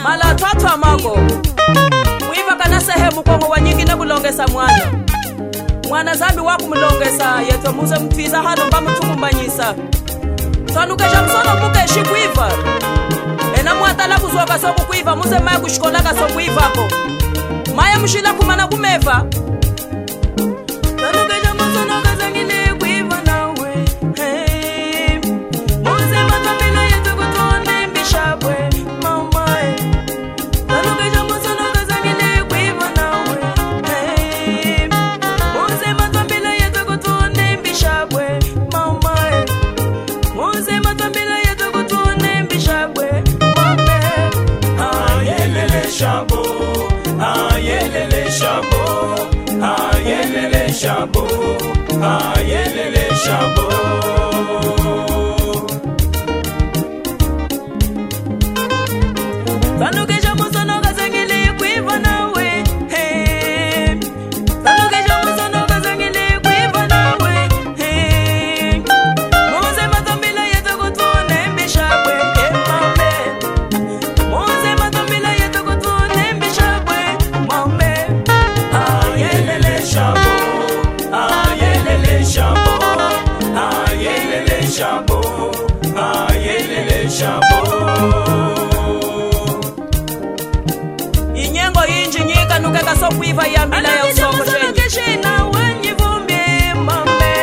mala tatu amako mwiva kana sehemu kongo wanyingi na kulongesa mwana zambi waku mulongesa yeto muze mtwiza hano mba mtukumbanyisa twanukeja msono mukeshi kuiva ena mwatala kuzoka soku kuiva muze maya kushkolaka soku kuivako maya mshila kumana kumeva twanukeja msono kazangile kuiva nawe hey. Muze matapila yeto kutone mbishabwe mama twanukeja msono kazangile kuiva nawe hey. Muze matapila yeto kutone mbishabwe mama Muze matapila yeto kutone mbishabwe mama ayelele shabo ayelele shabo ayelele shabo ayelele shabo Tanukeja musono kazangile kuiva nawe hey. Tanukeja musono kazangile kuiva nawe hey. Muze matapila yeto kutone mbishabwe mama Muze matapila yeto kutone mbishabwe mama ayelele shabo ayelele shabo ayelele shabo ayelele shabo Inyengo yinji nyika nukeka so kuiva yambila ya usoko keshina wanyivumbi mame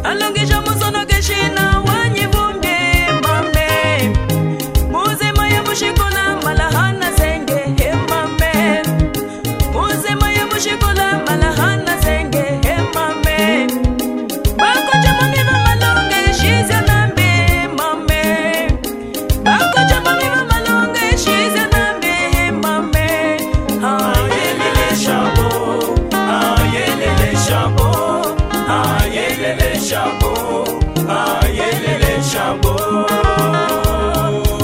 Alongisha musono keshina wanyivumbi mame Muze maya mushikola malahana zenge he mame Muze maya mushikola malahana zenge he mame Bako jamani malonge shiza nambi mame Bako jamani malonge shiza nambi mame ayelele shabo ayelele shabo ayelele shabo ayelele shabo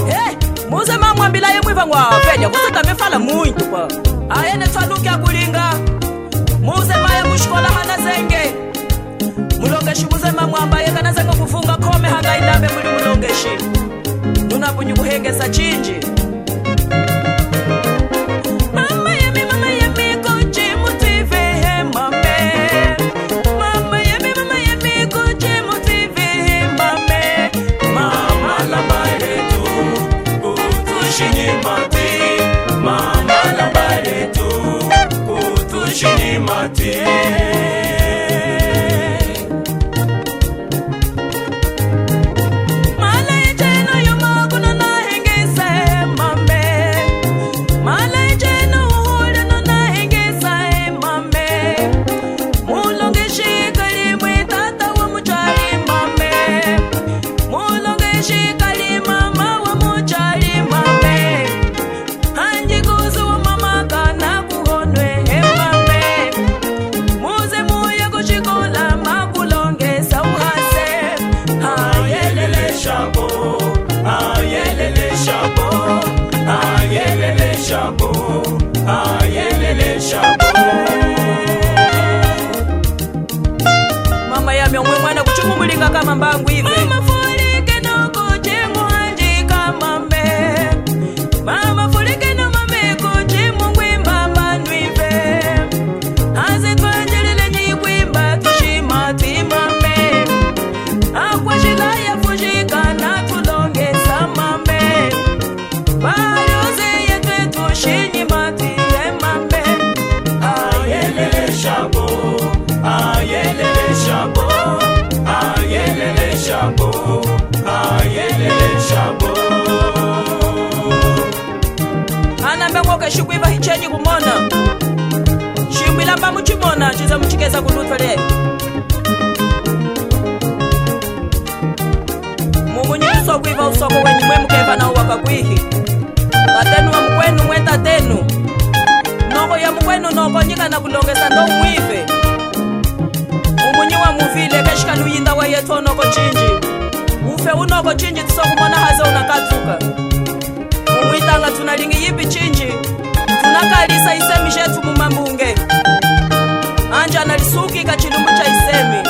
Hey, muze mamwambila ye mwiva ngwa fenya kusita mefala muito kwa ayene tsaluki akulinga muze maye mushikola hana zenge mulongeshi muze mamwamba ye kana zenge kufunga kome hanga indambe muli mulongeshi nunapunyu kuhengesa chinji mama yemi kochi mutive he mame mama yemi kochi mutive he mame mama lambaretu kutushinyimati mama lambaretu kutushinyimati mama yami omwe mwana kuchikumulinga kama mbangu ive mama fulike no kuchimu anjika mame mama fulike no mame kuchimu ngwimba manu ive haze twanjelele nyikwimba tushima timame akwa shilaya fujika na tulongesa mame bayoze yetwe tushinyi mati mame ayelele shabo ayelele shabo ayelele shabo ayelele shabo anambe ngoke shikwiva hichenyi kumona shimbila mba muchimona chiza muchikeza kulutwele mumunyi usokwiva usoko wenyi mwe mukeva na uwaka kwihi tatenu wa mkwenu mwe tatenu noko ya mkwenu noko nyika na kulongesa ndo mwive mumunyi wa muvile keshika luyinda wa yeto noko chinji ufe unoko chinji tisokumona haze unakatuka mumwitanga tunalingi yipi chinji tunakalisa isemi shetu mumambunge anja analisuki kachilumbu cha isemi